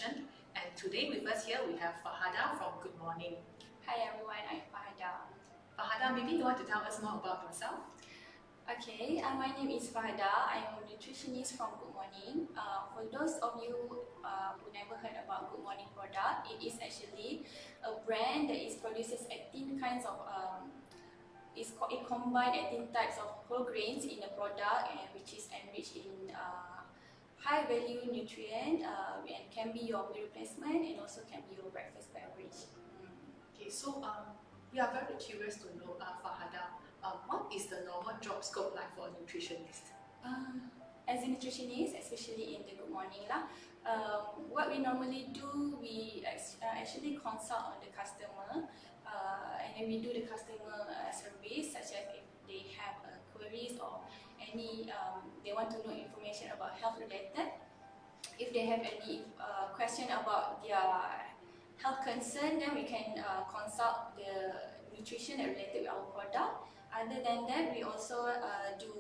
And today with us here we have Fahada from Good Morning. Hi everyone, I'm Fahada. Fahada, maybe you want to tell us more about yourself? Okay, my name is Fahada. I'm a nutritionist from Good Morning. For those of you who never heard about Good Morning product, it is actually a brand that produces 18 kinds of it combines 18 types of whole grains in the product, and which is enriched in high value nutrient and can be your meal replacement and also can be your breakfast beverage. Okay, so we are very curious to know, Fahada, what is the normal job scope like for a nutritionist? As a nutritionist, especially in the Good Morning what we normally do, we actually consult on the customer and then we do the customer service, such as if they have queries or any they want to know information about health related. If they have any question about their health concern, then we can consult the nutrition related with our product. Other than that, we also do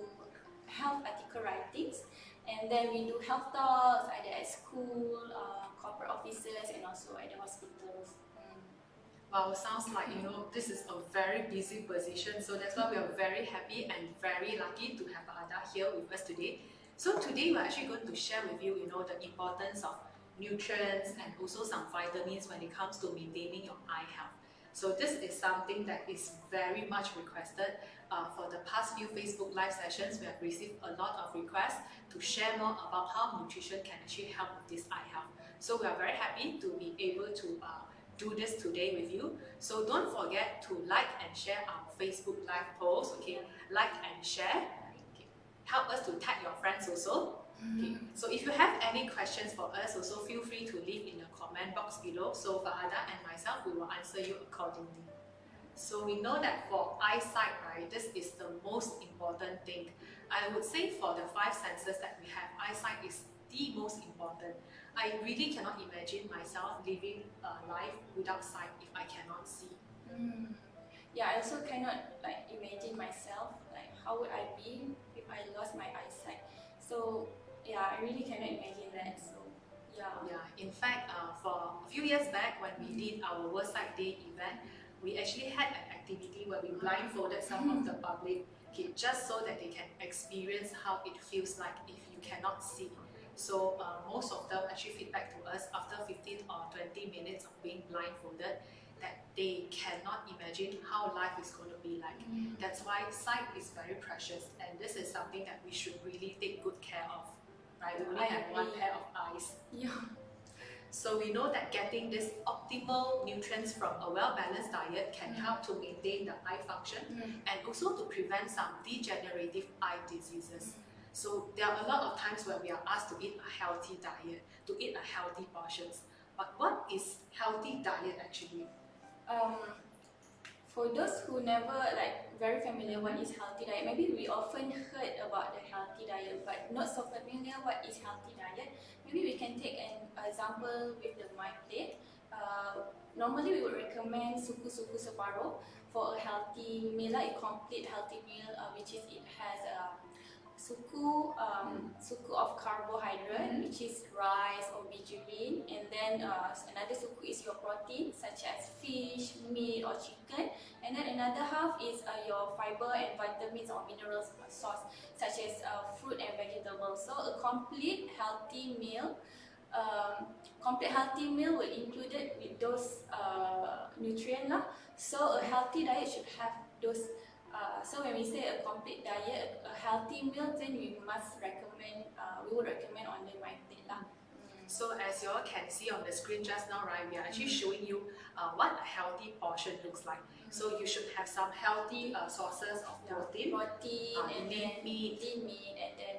health article writings, and then we do health talks either at school, corporate offices, and also at the hospitals. Wow, sounds like this is a very busy position, so that's why we are very happy and very lucky to have Fahada here with us today. So today we're actually going to share with you, the importance of nutrients and also some vitamins when it comes to maintaining your eye health. So this is something that is very much requested. For the past few Facebook live sessions, we have received a lot of requests to share more about how nutrition can actually help with this eye health. So we are very happy to be able to do this today with you. So don't forget to like and share our Facebook live post. Okay, like and share. Okay. Help us to tag your friends also. Okay. So if you have any questions for us, also feel free to leave in the comment box below. So Fahada and myself, we will answer you accordingly. So we know that for eyesight, right, this is the most important thing. I would say for the 5 senses that we have, eyesight is the most important. I really cannot imagine myself living a life without sight if I cannot see. Yeah, I also cannot imagine myself, how would I be if I lost my eyesight. So yeah, I really cannot imagine that. So yeah. In fact, for a few years back when we did our World Sight Day event, we actually had an activity where we blindfolded some of the public, just so that they can experience how it feels like if you cannot see. So most of them actually feedback to us after 15 or 20 minutes of being blindfolded that they cannot imagine how life is going to be like. That's why sight is very precious, and this is something that we should really take good care of. Right? We only have one pair of eyes. Yeah. So we know that getting this optimal nutrients from a well-balanced diet can help to maintain the eye function and also to prevent some degenerative eye diseases. So there are a lot of times where we are asked to eat a healthy diet, to eat a healthy portions. But what is healthy diet actually? For those who never very familiar what is healthy diet, maybe we often heard about the healthy diet but not so familiar what is healthy diet. Maybe we can take an example with the my plate. Normally we would recommend suku separuh for a healthy meal, a complete healthy meal, which is it has suku of carbohydrate, which is rice or vegetarian, and then another suku is your protein such as fish, meat or chicken, and then another half is your fiber and vitamins or minerals source such as fruit and vegetables. So a complete healthy meal will include it with those nutrients. So a healthy diet should have those. So when we say a complete diet, a healthy meal, then we would recommend on the my plate lah. So as you all can see on the screen just now, right, we are actually showing you what a healthy portion looks like. So you should have some healthy sources of protein, lean meat, and then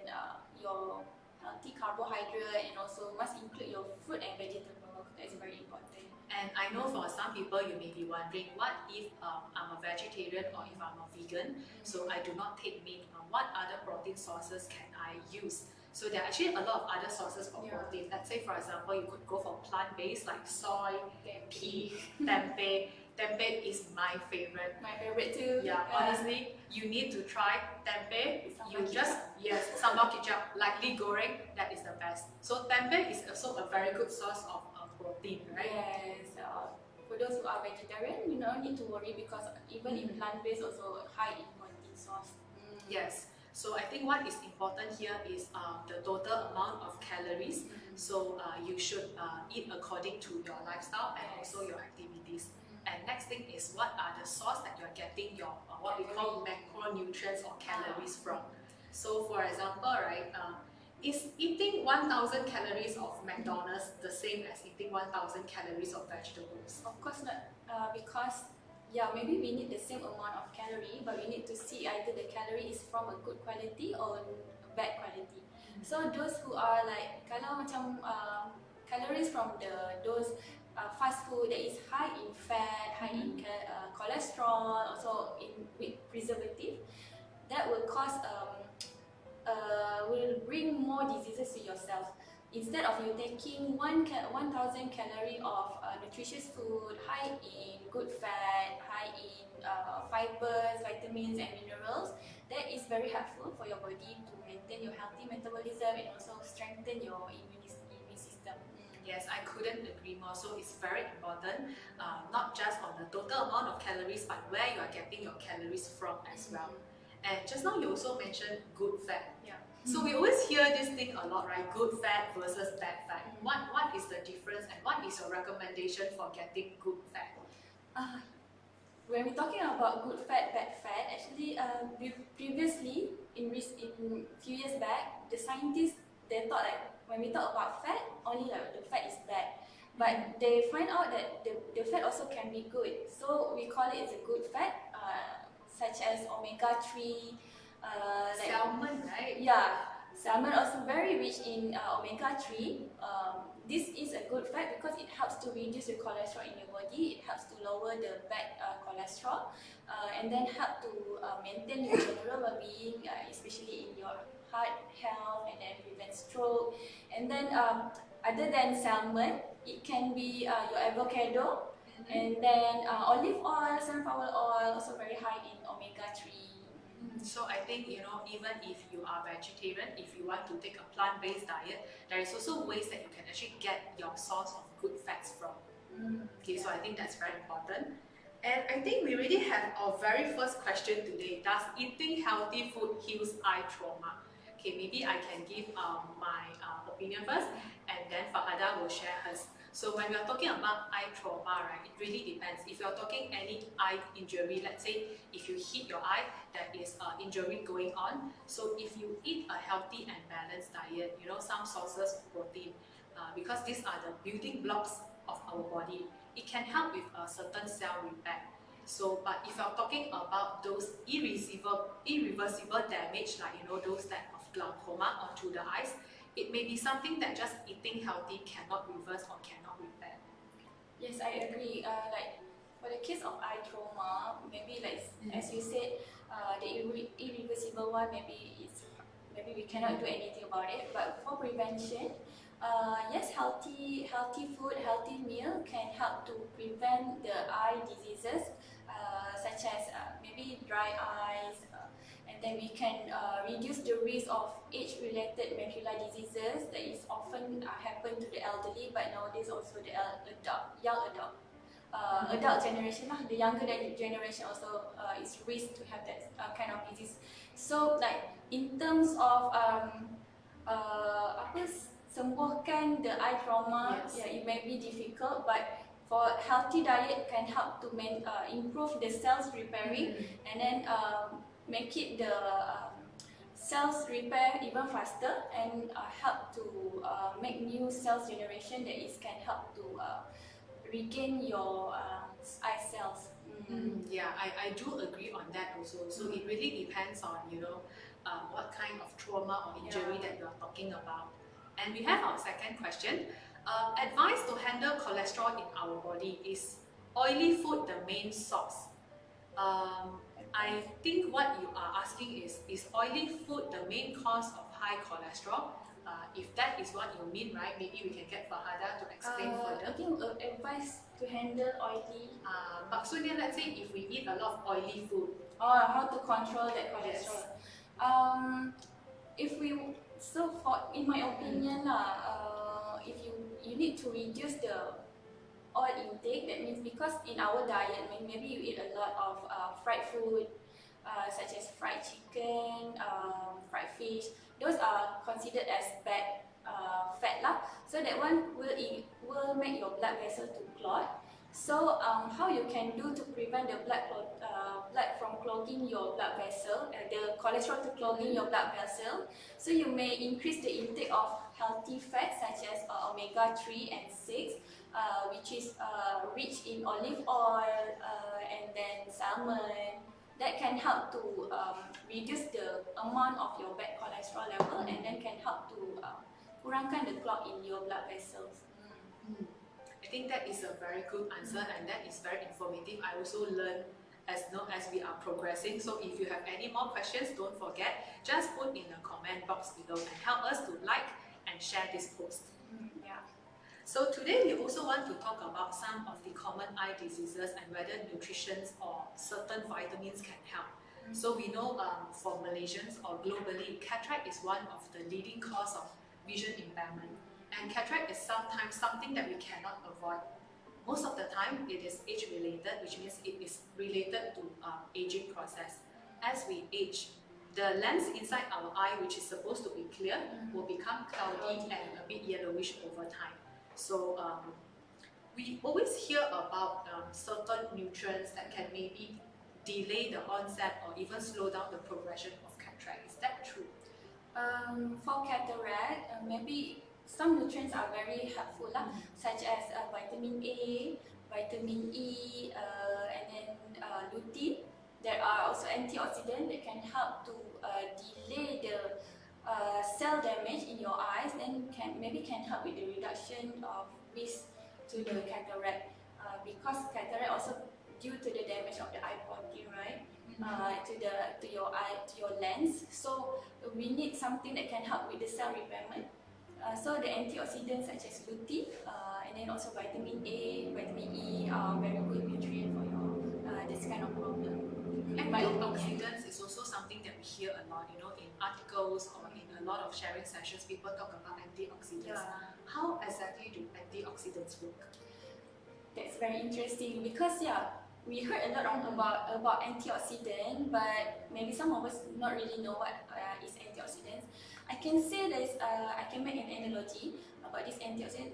your healthy carbohydrate, and also must include your fruit and vegetables. That's very important. And I know for some people you may be wondering, what if I'm a vegetarian or if I'm a vegan, so I do not take meat, what other protein sources can I use? So there are actually a lot of other sources for Yeah. protein. Let's say, for example, you could go for plant-based like soy, pea, Tempeh. tempeh. Tempeh is my favorite. My favorite too. Yeah, honestly, you need to try tempeh. Sambal You just, yes, sambal kicap, lightly goreng, that is the best. So tempeh is also a very good source of protein, right? Yes. For those who are vegetarian, you don't need to worry because even in plant-based also high in protein source. Yes. So I think what is important here is the total amount of calories. So you should eat according to your lifestyle and also your activities. And next thing is what are the source that you're getting your what we call macronutrients or calories from. So for example, right, is eating 1000 calories of McDonald's the same as eating 1000 calories of vegetables? Of course not, because yeah, maybe we need the same amount of calorie, but we need to see either the calorie is from a good quality or bad quality. So those who are like, kalau macam calories from those fast food that is high in fat, high in cholesterol, also in with preservative, that will cause will bring more diseases to yourself. Instead of you taking 1000 calorie of nutritious food, high in good fat, high in fibers, vitamins and minerals, that is very helpful for your body to maintain your healthy metabolism and also strengthen your immune system. Yes, I couldn't agree more. So it's very important, not just on the total amount of calories, but where you are getting your calories from as well. And just now you also mentioned good fat. Yeah. So we always hear this thing a lot, right? Good fat versus bad fat. What is the difference and what is your recommendation for getting good fat? When we're talking about good fat, bad fat, actually previously, in few years back, the scientists, they thought like when we talk about fat, only like the fat is bad. But they find out that the fat also can be good. So we call it as a good fat, such as omega-3, like Salmon, right? yeah, salmon also very rich in omega-3. This is a good fat because it helps to reduce the cholesterol in your body. It helps to lower the bad cholesterol, and then help to maintain your general well-being, especially in your heart health, and then prevent stroke. And then other than salmon, it can be your avocado, and then olive oil, sunflower oil, also very high in omega-3. So I think, even if you are vegetarian, if you want to take a plant-based diet, there is also ways that you can actually get your source of good fats from. Okay, so I think that's very important. And I think we already have our very first question today. Does eating healthy food heals eye trauma? Okay, maybe I can give my opinion first, and then Fahada will share hers. So when we are talking about eye trauma, right, it really depends. If you're talking any eye injury, let's say if you hit your eye, there is injury going on. So if you eat a healthy and balanced diet, some sources of protein, because these are the building blocks of our body, it can help with a certain cell repair. So, but if you're talking about those irreversible damage, like those type of glaucoma onto the eyes, it may be something that just eating healthy cannot reverse or cannot repair. Yes, I agree. Like for the case of eye trauma, maybe like as you said, the irreversible one, maybe we cannot do anything about it. But for prevention, yes, healthy food, healthy meal can help to prevent the eye diseases, such as maybe dry eyes, and then we can reduce the risk of age-related macular diseases that is often happen to the elderly, but nowadays also the young adult generation, the younger generation also is risk to have that kind of disease. So like in terms of sembuhkan the eye trauma, Yes. yeah, it may be difficult, but for healthy diet can help to improve the cells repairing, and then make it the cells repair even faster, and help to make new cells generation that is can help to regain your eye cells. Yeah, I do agree on that also. So it really depends on what kind of trauma or injury that you are talking about. And we have our second question. Advice to handle cholesterol in our body, is oily food the main source? I think what you are asking is oily food the main cause of high cholesterol? If that is what you mean, right, maybe we can get Fahada to explain further. I think advice to handle oily. Maksudnya, let's say if we eat a lot of oily food. Or how to control that cholesterol. Yes. If we, so for, in my opinion if you need to reduce the oil intake, that means because in our diet, maybe you eat a lot of fried food, such as fried chicken, fried fish, those are considered as bad fat lah. So that one will make your blood vessel to clot. So how you can do to prevent the blood from clogging your blood vessel, the cholesterol to clogging your blood vessel. So you may increase the intake of healthy fats such as omega-3 and 6, which is rich in olive oil and then salmon. That can help to reduce the amount of your bad cholesterol level, and then can help to kurangkan the clot in your blood vessels. I think that is a very good answer, and that is very informative. I also learned as we are progressing. So if you have any more questions, don't forget, just put in the comment box below and help us to like and share this post. Yeah. So today we also want to talk about some of the common eye diseases and whether nutrition or certain vitamins can help. So we know for Malaysians or globally, cataract is one of the leading cause of vision impairment. And cataract is sometimes something that we cannot avoid. Most of the time, it is age-related, which means it is related to aging process. As we age, the lens inside our eye, which is supposed to be clear, will become cloudy and a bit yellowish over time. So we always hear about certain nutrients that can maybe delay the onset or even slow down the progression of cataract. Is that true? For cataract, maybe some nutrients are very helpful, such as vitamin A, vitamin E, and then lutein. There are also antioxidants that can help to delay the cell damage in your eyes, and maybe can help with the reduction of risk to the cataract, because cataract also due to the damage of the eye protein, right? To your eye, to your lens. So we need something that can help with the cell repairment. So the antioxidants such as lutein and then also vitamin A, vitamin E are very good nutrient for your this kind of problem. Antioxidants is also something that we hear a lot, in articles or in a lot of sharing sessions, people talk about antioxidants. Yeah. How exactly do antioxidants work? That's very interesting because we heard a lot about antioxidant, but maybe some of us not really know what is antioxidants. I can say this, I can make an analogy about this antioxidant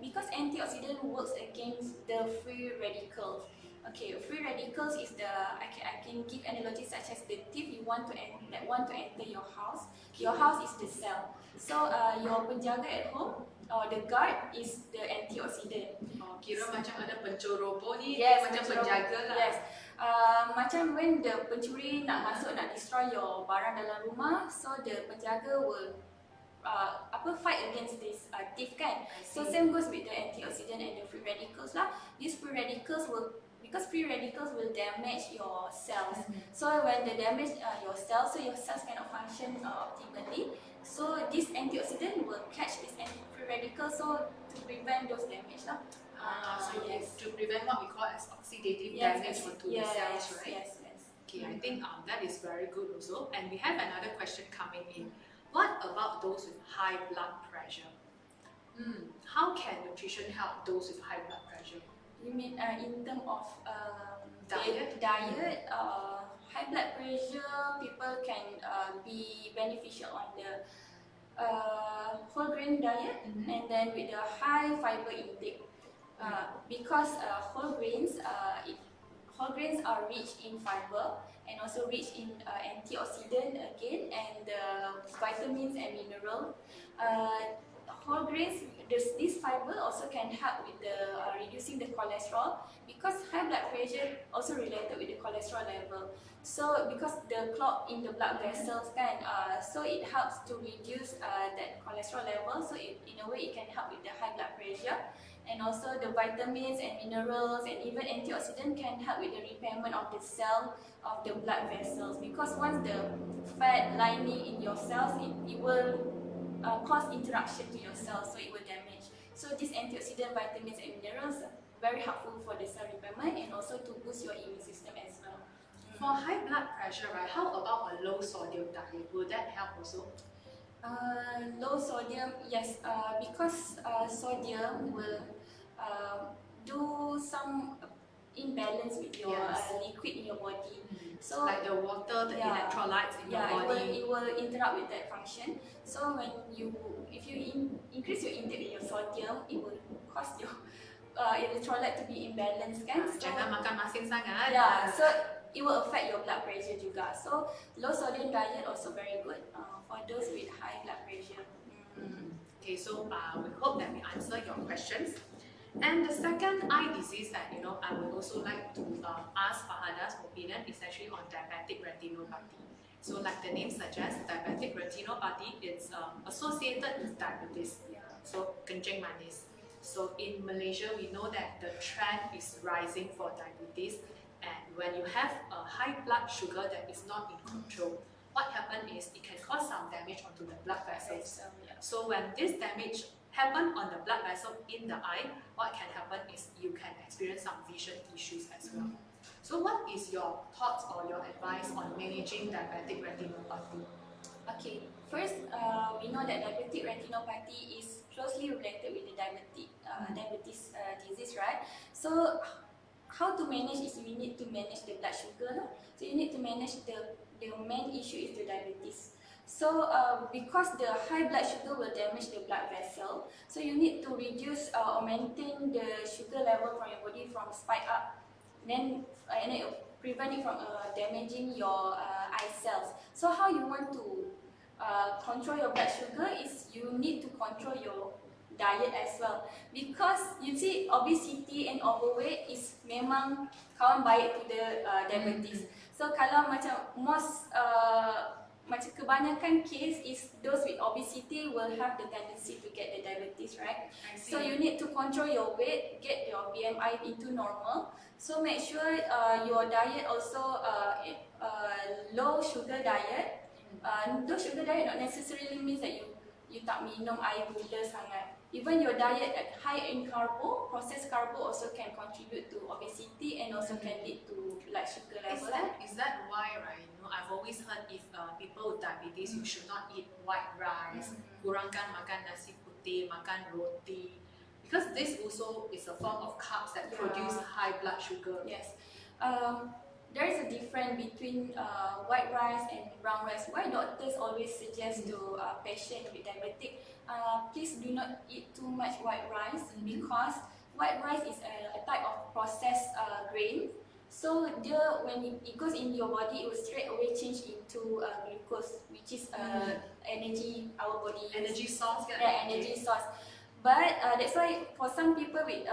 because antioxidant works against the free radicals. Okay, free radicals is I can give analogy such as the thief that want to enter your house. Your house is the cell. So your penjaga at home or the guard is the antioxidant. Kira macam ada penceroboh ni, yes, macam penjaga lah. Yes. Macam when the pencuri nak masuk, nak destroy your barang dalam rumah, so the penjaga will fight against this thief kan. So same goes with the antioxidant and the free radicals lah. These free radicals because free radicals will damage your cells. So when they damage your cells, so your cells cannot function optimally. So this antioxidant will catch this free radicals, so to prevent those damage lah. To prevent what we call as oxidative damage onto the cells, right? Yes. Okay, I think that is very good also. And we have another question coming in. What about those with high blood pressure? How can nutrition help those with high blood pressure? You mean in terms of diet? High blood pressure, people can be beneficial on the whole grain diet, and then with the high fiber intake. Because whole grains are rich in fiber and also rich in antioxidant again, and vitamins and minerals. Whole grains, this fiber also can help with the reducing the cholesterol, because high blood pressure also related with the cholesterol level. So because the clot in the blood vessels so it helps to reduce that cholesterol level. So in a way it can help with the high blood pressure. And also the vitamins and minerals and even antioxidant can help with the repairment of the cell of the blood vessels, because once the fat lining in your cells, it will cause interaction to your cells, so it will damage. So these antioxidant vitamins and minerals are very helpful for the cell repairment and also to boost your immune system as well. For high blood pressure, right, how about a low sodium diet? Will that help also? Low sodium, yes, because sodium will do some imbalance with your Yes. liquid in your body. So like the water, the electrolytes in your body. It will interrupt with that function. So if you increase your intake in your sodium, it will cause your electrolyte to be imbalanced, kan? So, jangan makan masin sangat. Yeah, so it will affect your blood pressure juga. So low sodium diet also very good for those with high blood pressure. Okay, so we hope that we answer your questions. And the second eye disease that I would also like to ask Fahada's opinion is actually on diabetic retinopathy. So like the name suggests, diabetic retinopathy is associated with diabetes. So kencing manis. So in Malaysia, we know that the trend is rising for diabetes, and when you have a high blood sugar that is not in control, what happens is it can cause some damage onto the blood vessels. So when this damage happen on the blood vessel in the eye, what can happen is you can experience some vision issues as well. So what is your thoughts or your advice on managing diabetic retinopathy? Okay, first we know that diabetic retinopathy is closely related with the diabetes disease, right? So how to manage is we need to manage the blood sugar. So you need to manage the main issue is the diabetes. So because the high blood sugar will damage the blood vessel, so you need to reduce or maintain the sugar level from your body from spike up, and then prevent it from damaging your eye cells. So how you want to control your blood sugar is you need to control your diet as well, because you see obesity and overweight is memang kawan baik to the diabetes. So kalau macam macam kebanyakan case is those with obesity will have the tendency to get the diabetes, right? So you need to control your weight, get your BMI into normal. So make sure your diet also low sugar diet. Low sugar diet not necessarily means that you tak minum air gula sangat. Even your diet at high in carbo, processed carbo also can contribute to obesity and also can lead to blood sugar level. Is that why, right? I've always heard if people with diabetes, you should not eat white rice, kurangkan makan nasi putih, makan roti, because this also is a form of carbs that produce high blood sugar. Yes. There is a difference between white rice and brown rice. Why doctors always suggest to patients with diabetic, please do not eat too much white rice, because white rice is a type of processed grain. So when it goes in your body, it will straight away change into glucose, which is energy our body energy source. Energy source. But that's why for some people with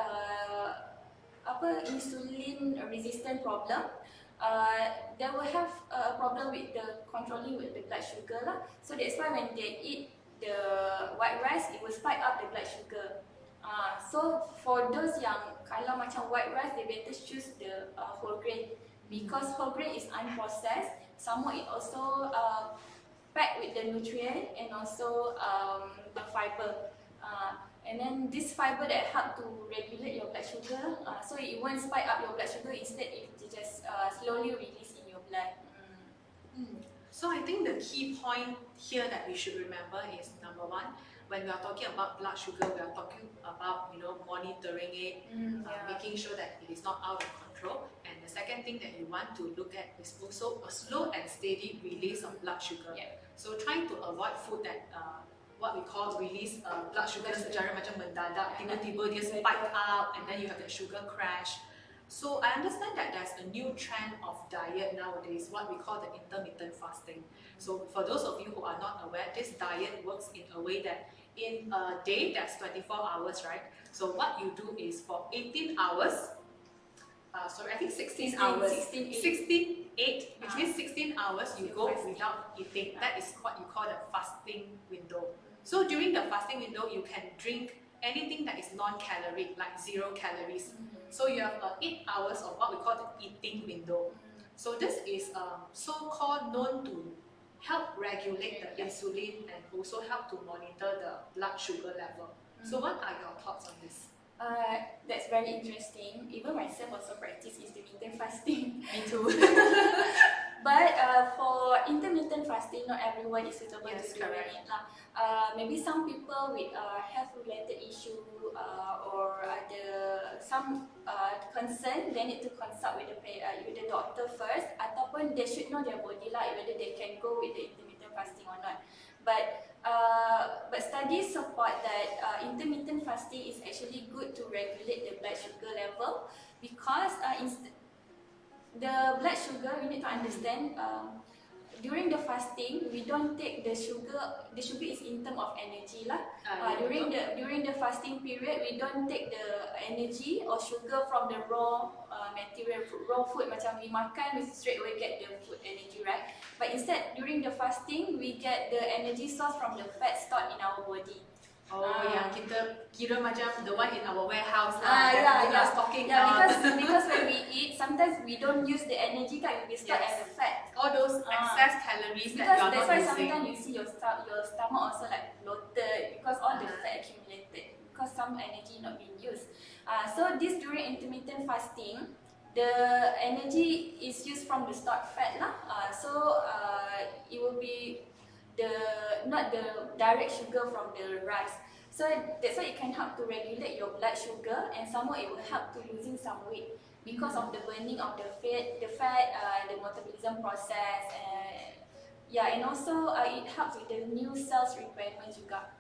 insulin resistant problem, they will have a problem with the controlling with the blood sugar lah. So that's why when they eat the white rice, it will spike up the blood sugar. So for those yang kalau macam white rice, they better choose the whole grain, because whole grain is unprocessed. Some more it also packed with the nutrient and also the fiber. And then this fiber that help to regulate your blood sugar, so it won't spike up your blood sugar. Instead, it just slowly release in your blood. So I think the key point here that we should remember is, number one, when we are talking about blood sugar, we are talking about monitoring it, making sure that it is not out of control. And the second thing that you want to look at is also a slow and steady release of blood sugar. So trying to avoid food that what we call release blood sugar secara macam mendadak, tiba-tiba dia spike up and then you have the sugar crash. So I understand that there's a new trend of diet nowadays, what we call the intermittent fasting. So for those of you who are not aware, this diet works in a way that in a day that's 24 hours, right? So what you do is for 18 hours, I think 16 hours, 16/8, which means 16 hours you go without eating. That is what you call the fasting window. So during the fasting window, you can drink anything that is non-caloric, like 0 calories. So you have 8 hours of what we call the eating window. So this is so-called known to help regulate the insulin and also help to monitor the blood sugar level. So what are your thoughts on this? That's very interesting. Even myself also practice intermittent fasting. Me too. But for intermittent fasting, not everyone is suitable Yes, to do correct. it. Maybe some people with health-related issue or ada some concern, they need to consult with the doctor first. Ataupun they should know their body lah, whether they can go with the intermittent fasting or not. But studies support that intermittent fasting is actually good to regulate the blood sugar level because the blood sugar, we need to understand, during the fasting we don't take the sugar is in term of energy lah. During the fasting period we don't take the energy or sugar from the raw material, raw food macam we makan we straight away get the food energy, right? But instead during the fasting we get the energy source from the fat stored in our body. Yang kita kira macam the one in our warehouse stocking because when we eat, sometimes we don't use the energy kan, we store as a fat. All those excess calories that you are not That's why using. sometimes you see your stomach also like bloated because all the fat accumulated because some energy not being used. So this during intermittent fasting, the energy is used from the stored fat lah. It will be not the direct sugar from the rice. So that's why it can help to regulate your blood sugar, and some more it will help to losing some weight because of the burning of the fat, the metabolism process, and also it helps with the new cells requirement juga.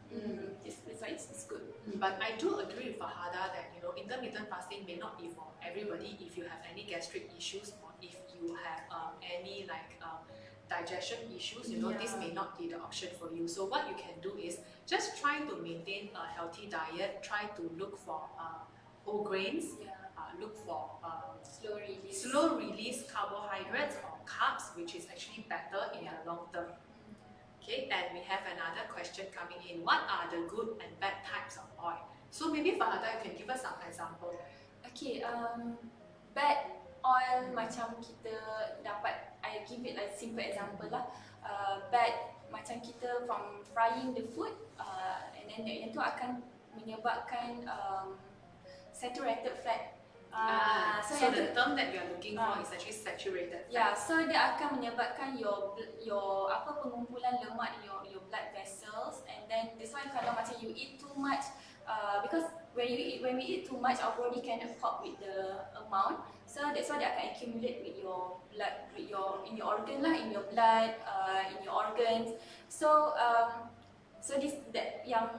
That's why it's good. But I do agree with Fahada that intermittent fasting may not be for everybody. If you have any gastric issues or if you have any digestion issues, this may not be the option for you. So what you can do is just try to maintain a healthy diet, try to look for whole grains, look for slow release carbohydrates or carbs, which is actually better in the long term. Okay, and we have another question coming in. What are the good and bad types of oil? So maybe Fahada, you can give us some example. Okay, bad oil macam kita dapat, I give it a simple example lah. Bad macam kita from frying the food, and then yang tu akan menyebabkan saturated fat. So the term that you are looking for is actually saturated fat. Yeah, so dia akan menyebabkan your pengumpulan lemak in your blood vessels, and then this one kalau macam you eat too much, because when we eat too much, our body cannot cope with the amount. So that's why they akan accumulate with your blood, in your organ lah, in your blood, in your organs. So yang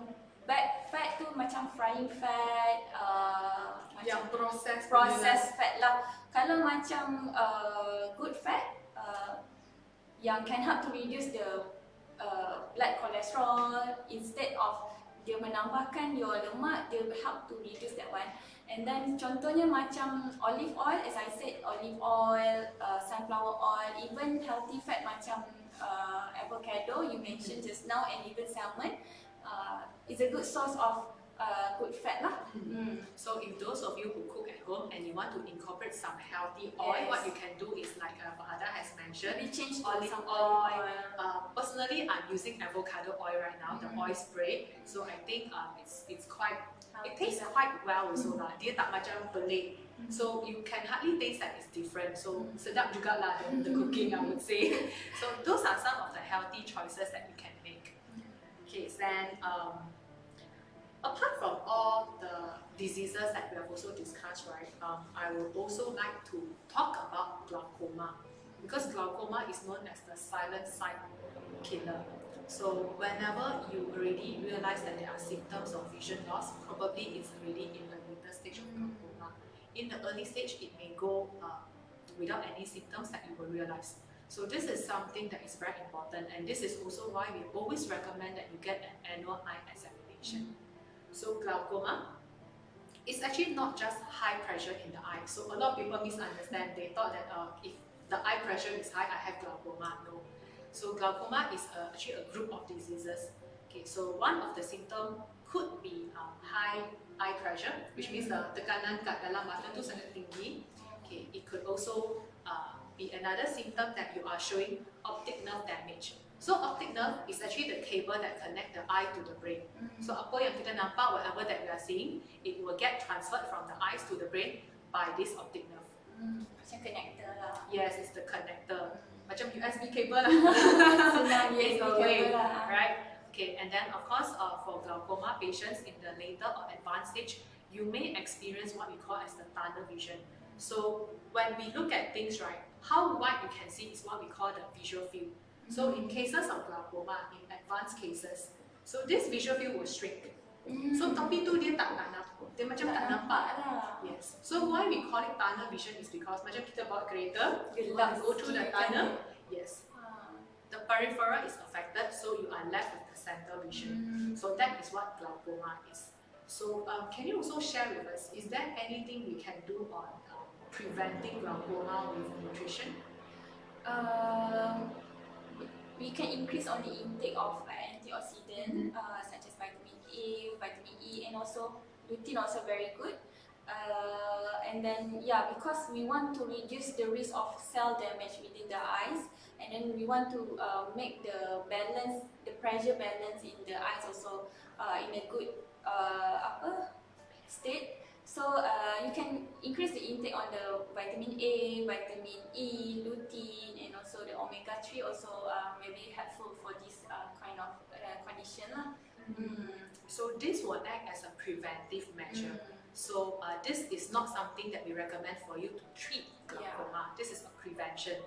bad fat tu macam frying fat, yang processed fat lah. Kalau macam good fat, yang can help to reduce the blood cholesterol, instead of dia menambahkan your lemak, dia help to reduce that one. And then contohnya macam olive oil, as I said, olive oil, sunflower oil, even healthy fat macam avocado you mentioned just now, and even salmon, is a good source of good fat lah. So if those of you who cook at home and you want to incorporate some healthy oil, what you can do is like Fahada has mentioned, we change olive oil. Personally, I'm using avocado oil right now, the oil spray. So I think it's quite, it tastes quite well also lah. Dia tak macam pelik. So you can hardly taste that it's different. So sedap juga lah the cooking, I would say. So those are some of the healthy choices that you can make. Okay, then apart from all the diseases that we have also discussed, right, I would also like to talk about glaucoma, because glaucoma is known as the silent sight killer. So whenever you already realize that there are symptoms of vision loss, probably it's already in the later stage of glaucoma. In the early stage, it may go without any symptoms that you will realize. So this is something that is very important, and this is also why we always recommend that you get an annual eye examination. So glaucoma is actually not just high pressure in the eye. So a lot of people misunderstand. They thought that if the eye pressure is high, I have glaucoma. No. So glaucoma is actually a group of diseases. Okay, so one of the symptoms could be high eye pressure, which means tekanan kat dalam mata tu sangat tinggi. Okay, it could also be another symptom that you are showing optic nerve damage. So optic nerve is actually the cable that connect the eye to the brain. So apa yang kita nampak, whatever that we are seeing, it will get transferred from the eyes to the brain by this optic nerve. Macam connector lah. Yes, it's the connector. Macam USB cable lah. Senang In USB a way, cable lah. right? Okay, and then of course, for glaucoma patients in the later or advanced stage, you may experience what we call as the tunnel vision. So when we look at things, right, how wide you can see is what we call the visual field. So in cases of glaucoma, in advanced cases, so this visual field will shrink. So tapi tu dia tak nak nampak, dia macam tak nampak lah. Yes. So why we call it tunnel vision is because macam kita bawa kereta, you Gelap go through the sikit tunnel. kan. Yes. The peripheral is affected, so you are left with the center vision. So that is what glaucoma is. So can you also share with us, is there anything we can do on preventing glaucoma with nutrition? We can increase on the intake of antioxidant such as vitamin A, vitamin E, and also lutein also very good. And then because we want to reduce the risk of cell damage within the eyes, and then we want to make the balance, the pressure balance in the eyes also in a good state. So you can increase the intake on the vitamin A, vitamin E, lutein, and also the omega-3 also may be helpful for this kind of condition lah. So this will act as a preventive measure. So this is not something that we recommend for you to treat glaucoma. This is a prevention.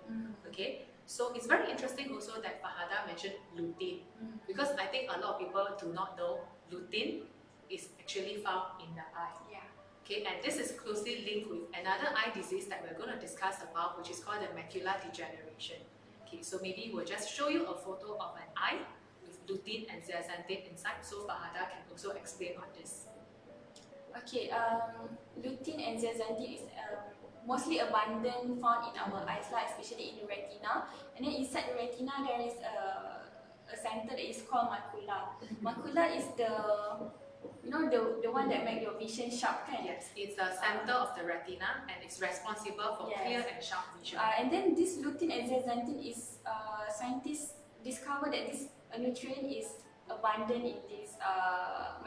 Okay. So it's very interesting also that Fahada mentioned lutein, because I think a lot of people do not know lutein is actually found in the eye. Okay, and this is closely linked with another eye disease that we're going to discuss about, which is called the macular degeneration. Okay, so maybe we'll just show you a photo of an eye with lutein and zeaxanthin inside, so Fahada can also explain on this. Okay, lutein and zeaxanthin is mostly abundant found in our eyes, especially in the retina. And then inside the retina, there is a center that is called macula. Macula is the one that make your vision sharp, kan? Yes, it's the center of the retina and it's responsible for clear and sharp vision. And then this lutein and zeaxanthin is scientists discovered that this nutrient is abundant in this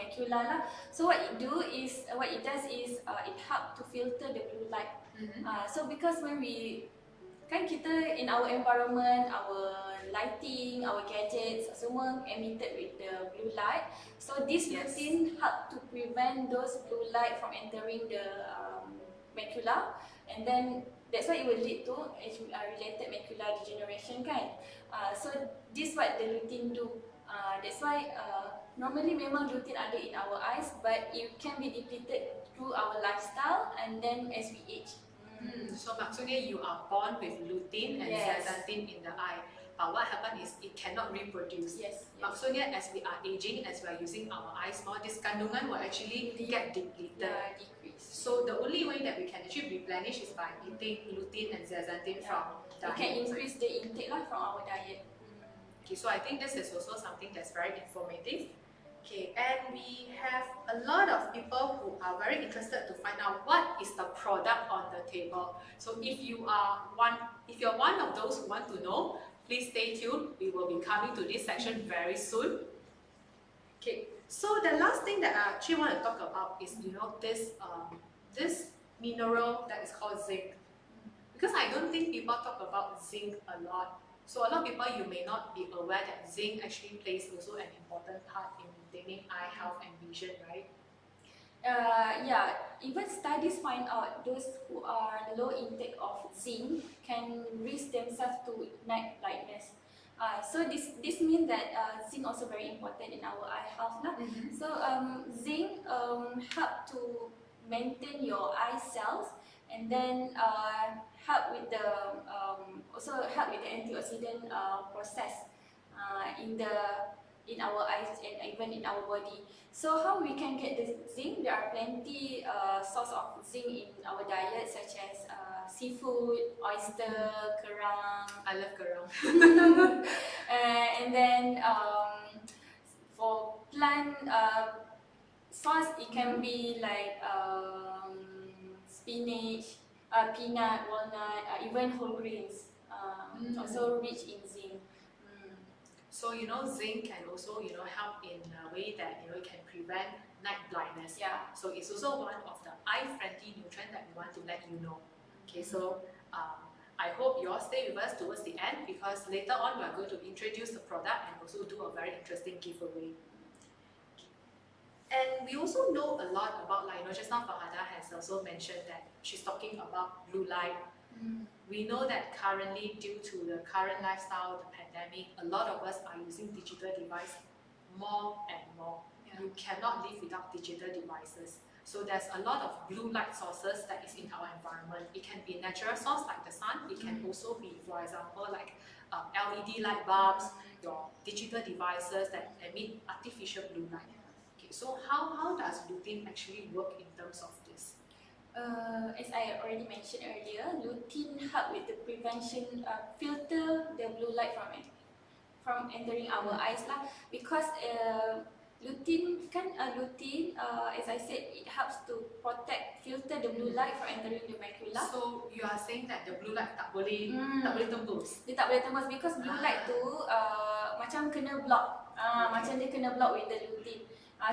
macula lah. So what it does is it help to filter the blue light. So because when we kita in our environment, our lighting, our gadgets semua emitted with the blue light. So this lutein help to prevent those blue light from entering the macula, and then that's why it will lead to related macular degeneration, kan? So this what the lutein do. That's why normally memang lutein ada in our eyes, but it can be depleted through our lifestyle and then as we age. So maksudnya you are born with lutein and zeaxanthin in the eye, but what happens is it cannot reproduce. Maksudnya as we are aging, as we are using our eyes more, this kandungan will actually get depleted. Decrease. So the only way that we can actually replenish is by eating lutein and zeaxanthin from diet. We can increase the intake from our diet. Okay, so I think this is also something that's very informative. Okay, and we have a lot of people who are very interested to find out what is the product on the table. So if you're one of those who want to know, please stay tuned. We will be coming to this section very soon. Okay, so the last thing that I actually want to talk about is this mineral that is called zinc. Because I don't think people talk about zinc a lot. So a lot of people, you may not be aware that zinc actually plays also an important part in maintaining eye health and vision, right? Even studies find out those who are low intake of zinc can risk themselves to night blindness. So this means that zinc also very important in our eye health lah. So zinc help to maintain your eye cells, and then help with the antioxidant process in our eyes and even in our body. So how we can get the zinc? There are plenty source of zinc in our diet, such as seafood, oyster, kerang. I love kerang. And then for plant source, it can be like spinach, peanut, walnut, even whole grains. Also rich in zinc. So zinc can also help in a way that it can prevent night blindness. Yeah. So it's also one of the eye-friendly nutrient that we want to let you know. Okay, so I hope you all stay with us towards the end, because later on we are going to introduce the product and also do a very interesting giveaway. And we also know a lot about, like just now Fahada has also mentioned that she's talking about blue light. We know that currently, due to the current lifestyle, the pandemic, a lot of us are using digital device more and more. Yeah. You cannot live without digital devices. So there's a lot of blue light sources that is in our environment. It can be a natural source like the sun. It can also be, for example, like LED light bulbs, your digital devices that emit artificial blue light. Okay, so how does lutein actually work in terms of this? As I already mentioned earlier, lutein help with the prevention, filter the blue light from entering our eyes lah. Because lutein as I said, it helps to filter the blue light from entering the macula. So you are saying that the blue light tak boleh tembus? Dia tak boleh tembus because blue light tu macam kena block. Macam dia kena block with the lutein.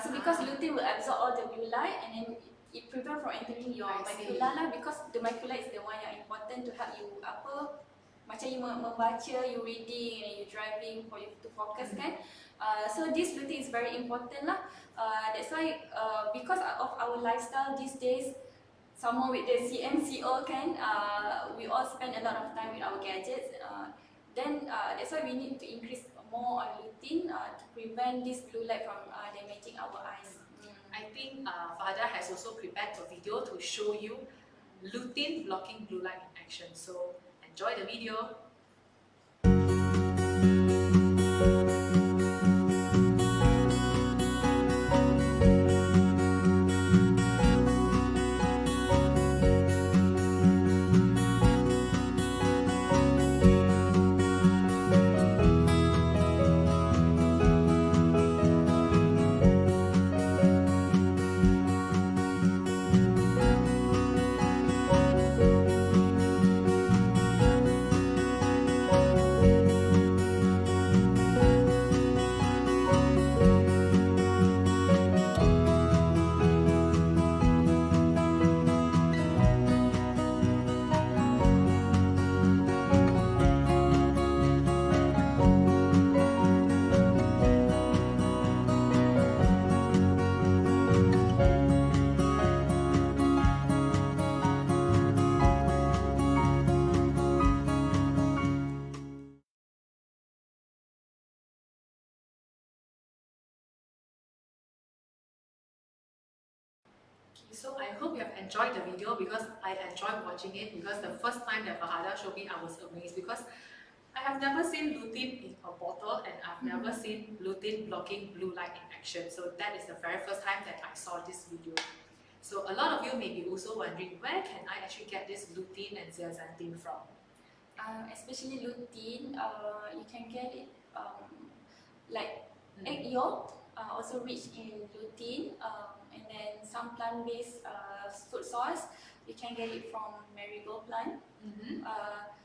So because lutein will absorb all the blue light and then it prevent from entering your macula lah, because the macula is the one yang important to help you macam you membaca, you reading and you driving for you to focus kan. So this lutein is very important lah. That's why because of our lifestyle these days, some with the CMCO kan, we all spend a lot of time with our gadgets. Then that's why we need to increase more on lutein to prevent this blue light from damaging our eyes. I think Fahada has also prepared a video to show you lutein blocking blue light in action. So enjoy the video. So I hope you have enjoyed the video, because I enjoyed watching it, because the first time that Fahada showed me, I was amazed, because I have never seen lutein in a bottle and I've never seen lutein blocking blue light in action. So that is the very first time that I saw this video. So a lot of you may be also wondering, where can I actually get this lutein and zeaxanthin from? Especially lutein, you can get it like egg yolk, also rich in lutein, and then some plant-based food source. You can get it from marigold plant.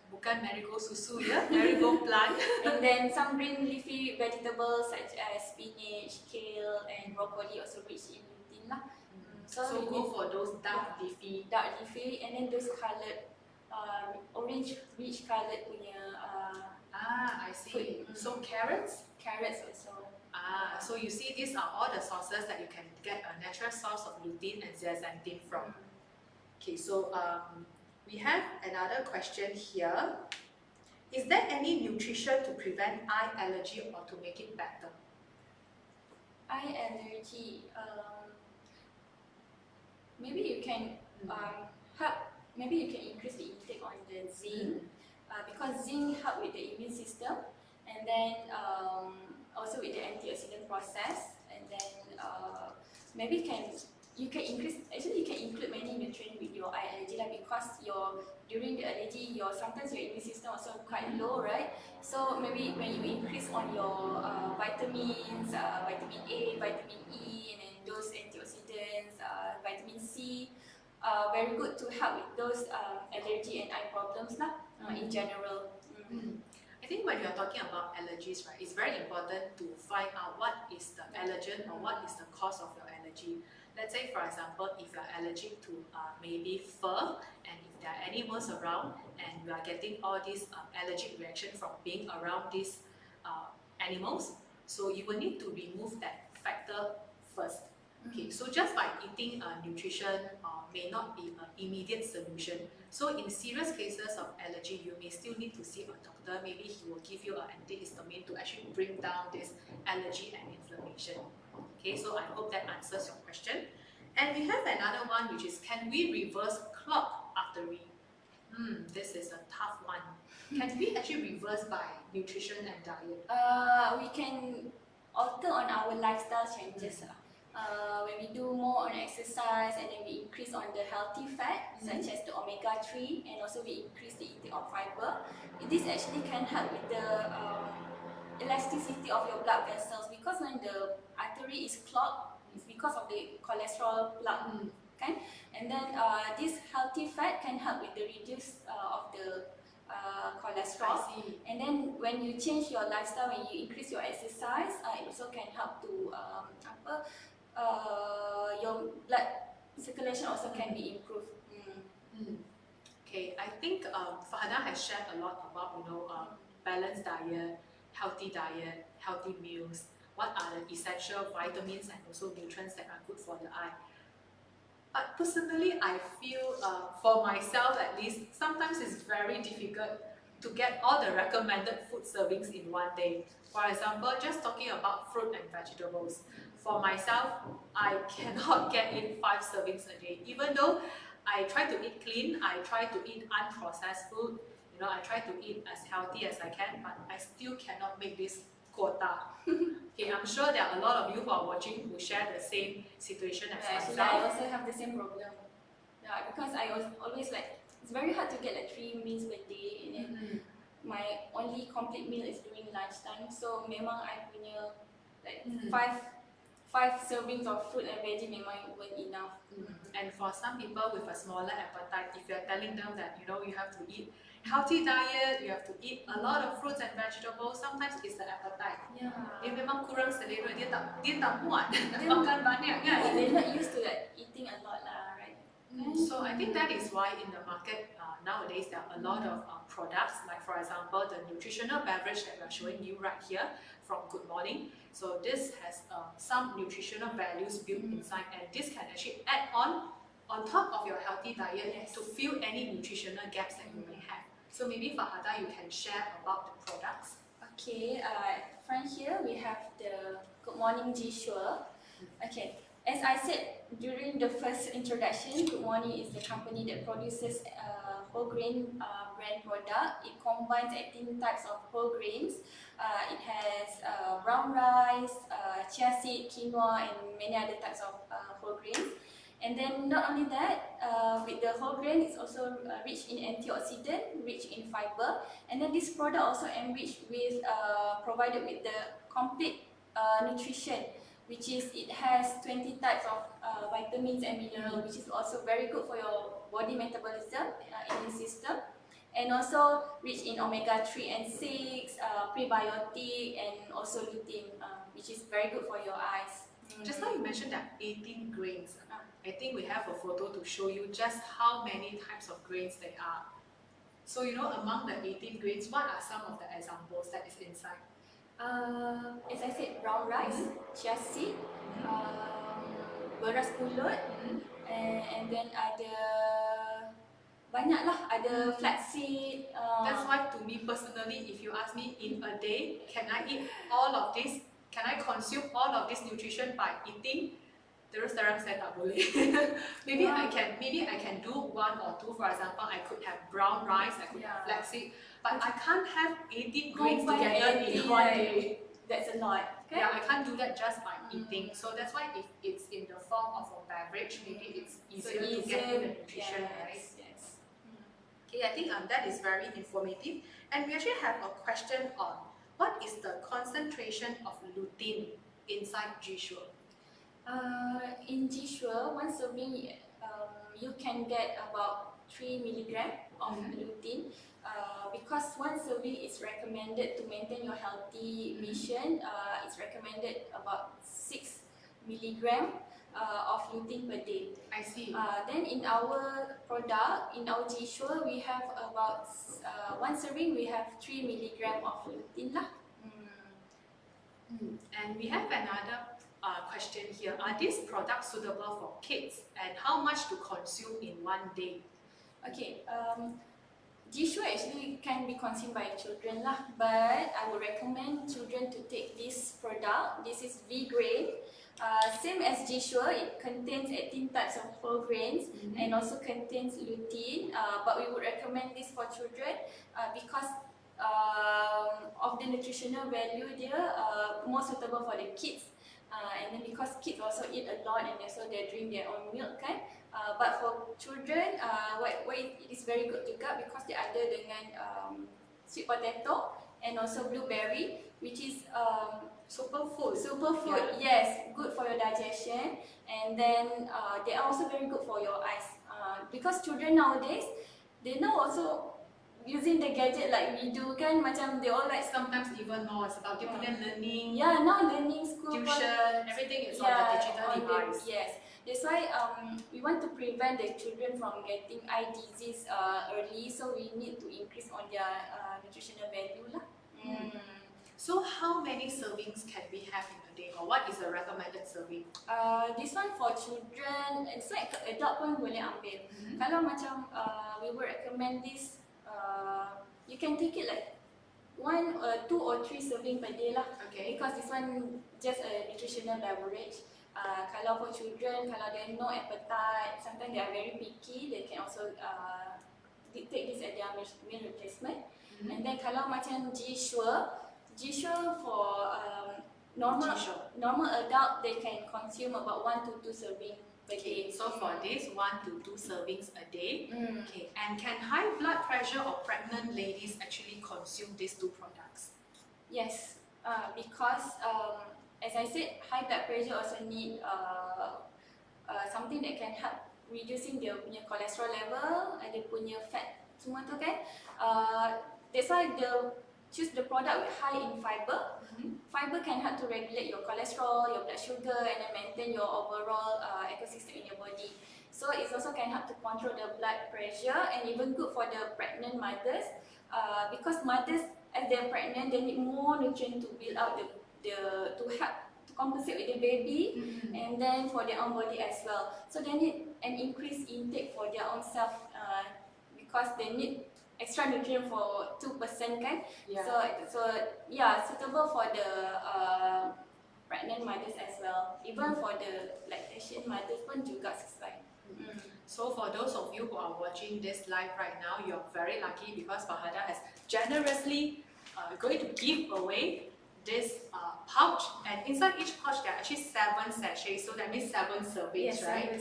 Bukan marigold susu ya, marigold plant. And then some green leafy vegetables such as spinach, kale, and broccoli also rich in lutein lah. So go for those dark leafy, and then those coloured, orange rich coloured punya. I see. Food. So carrots also. So you see, these are all the sources that you can get a natural source of lutein and zeaxanthin from. Okay, so we have another question here. Is there any nutrition to prevent eye allergy or to make it better? Eye allergy, maybe you can maybe you can increase the intake on the zinc, because zinc help with the immune system, and then also with the antioxidant process, and then maybe you can include many nutrients with your eye allergy, like because during the allergy, sometimes your immune system also quite low, right? So maybe when you increase on your vitamins, vitamin A, vitamin E, and then those antioxidants, vitamin C, very good to help with those allergy and eye problems lah, in general. I think when you're talking about allergies, right, it's very important to find out what is the allergen or what is the cause of your allergy. Let's say, for example, if you're allergic to maybe fur, and if there are animals around, and you are getting all these allergic reaction from being around these animals, so you will need to remove that factor first. Okay, so just by eating nutrition may not be an immediate solution. So in serious cases of allergy, you may still need to see a doctor. Maybe he will give you an antihistamine to actually bring down this allergy and inflammation. Okay, so I hope that answers your question. And we have another one, which is, can we reverse clogged artery? This is a tough one. Can we actually reverse by nutrition and diet? We can alter on our lifestyle changes. When we do more on exercise and then we increase on the healthy fat, such as the omega-3, and also we increase the intake of fiber, this actually can help with the elasticity of your blood vessels, because when the artery is clogged, it's because of the cholesterol plug. Okay? And then this healthy fat can help with the reduce of the cholesterol. And then when you change your lifestyle, when you increase your exercise, it also can help to your blood circulation also can be improved. Okay, I think Fahada has shared a lot about balanced diet, healthy meals. What are the essential vitamins and also nutrients that are good for the eye? But personally, I feel for myself at least, sometimes it's very difficult to get all the recommended food servings in one day. For example, just talking about fruit and vegetables. For myself, I cannot get in 5 servings a day. Even though I try to eat clean, I try to eat unprocessed food, I try to eat as healthy as I can, but I still cannot make this quota. Okay, I'm sure there are a lot of you who are watching who share the same situation as Actually, myself. I also have the same problem. Yeah, because I was always like, it's very hard to get like 3 meals per day, and then my only complete meal is during lunchtime. So memang I punya like 5 servings of fruit and veggie memang won't enough. And for some people with a smaller appetite, if you're telling them that you have to eat healthy diet, you have to eat a lot of fruits and vegetables, sometimes it's the appetite. Yeah. Dia memang kurang selera, dia tak muat nak makan banyak kan. They're not used to like eating a lot lah, right? So I think that is why in the market nowadays there are a lot of products, like for example the nutritional beverage that we are showing you right here from GoodMorning. So this has some nutritional values built inside, and this can actually add on top of your healthy diet to fill any nutritional gaps that you may have. So maybe Fahada, you can share about the products. Okay, front here we have the GoodMorning G-Sure. Okay, as I said during the first introduction, GoodMorning is the company that produces whole grain brand product. It combines 18 types of whole grains. It has brown rice, chia seed, quinoa, and many other types of whole grains. And then not only that, with the whole grain, it's also rich in antioxidant, rich in fiber. And then this product also enriched with, provided with the complete nutrition, which is it has 20 types of vitamins and minerals, which is also very good for your body metabolism, immune system. And also rich in omega-3 and 6, prebiotic, and also lutein, which is very good for your eyes. Just now you mentioned that 18 grains. I think we have a photo to show you just how many types of grains there are. So among the 18 grains, what are some of the examples that is inside? As I said, brown rice, chia seed, beras pulut, and then ada banyak lah, ada flaxseed. That's why to me personally, if you ask me in a day, can I eat all of this? Can I consume all of this nutrition by eating? Terus terang saya tak boleh. maybe I can do 1 or 2. For example, I could have brown rice, I could have flaxseed, but I can't have 18 grains together in one day. That's a lot. Okay? Yeah, I can't do that just by eating. So that's why if it's in the form of a beverage, maybe it's easier to get the nutrition, right? Yes. Okay, I think that is very informative. And we actually have a question on what is the concentration of lutein inside G-Sure? In G-Sure, one serving you can get about 3 milligram of lutein. Because one serving is recommended to maintain your healthy vision. It's recommended about 6 milligram of lutein per day. I see. Then in our product, in our G-Sure, we have about one serving, we have 3 milligram of lutein lah. And we have another question here. Are these products suitable for kids, and how much to consume in one day? Okay, G-Sure actually can be consumed by children lah, but I would recommend children to take this product. This is V-grain. Same as G-Sure, it contains 18 types of whole grains and also contains lutein, but we would recommend this for children because of the nutritional value there, more suitable for the kids. And then because kids also eat a lot and also they drink their own milk kan. But for children, it is very good juga because dia ada dengan sweet potato and also blueberry, which is Superfood. superfood. Yes, good for your digestion, and then they are also very good for your eyes. Because children nowadays, they know also using the gadget like we do kan, macam they all like Sometimes even more. It's about dia punya learning, yeah, now learning school tuition, everything is on the digital device. Yes, that's why we want to prevent the children from getting eye disease early, so we need to increase on their nutritional value lah. So how many servings can we have in a day, or what is the recommended serving? This one for children, it's like adult pun boleh ambil. Kalau macam we would recommend this, you can take it like 2 or 3 serving per day lah. Okay. Because this one just a nutritional beverage. Kalau for children, kalau they no appetite, sometimes they are very picky, they can also take this as their meal replacement. And then kalau macam G-Sure for normal adult, they can consume about 1 to 2 serving per day. So for this, 1 to 2 servings a day. Okay. And can high blood pressure or pregnant ladies actually consume these 2 products? Yes, because as I said, high blood pressure also need something that can help reducing dia punya cholesterol level, dia punya fat semua tu kan. That's why choose the product with high in fiber. Fiber can help to regulate your cholesterol, your blood sugar, and then maintain your overall ecosystem in your body. So it also can help to control the blood pressure, and even good for the pregnant mothers, because mothers as they're pregnant, they need more nutrient to build out to help to compensate with the baby, and then for their own body as well. So they need an increased intake for their own self, because they need extra nutrient for 2% kan. Yeah. So yeah, suitable for the pregnant mothers as well. Even for the lactation mothers pun juga sesuai. So for those of you who are watching this live right now, you're very lucky because Fahada has generously going to give away this pouch, and inside each pouch there are actually 7 sachets, so that means 7 servings, Yes, right?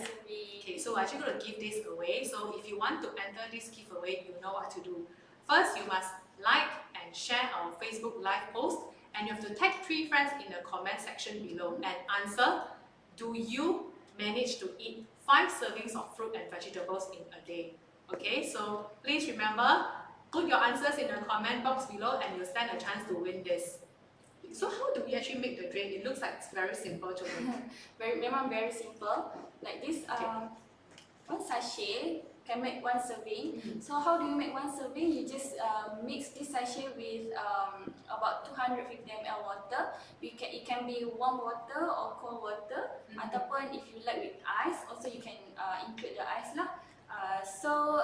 Okay, So we're actually going to give this away. So if you want to enter this giveaway, you know what to do. First, you must like and share our Facebook live post, and you have to tag 3 friends in the comment section below and answer, do you manage to eat 5 servings of fruit and vegetables in a day? Okay, so please remember, put your answers in the comment box below and you'll stand a chance to win this. So how do we actually make the drink? It looks like it's very simple to make. Memang very simple. Like this, one sachet can make 1 serving. So how do you make 1 serving? You just mix this sachet with about 250 ml water. It can be warm water or cold water. Ataupun if you like with ice, also you can include the ice lah. So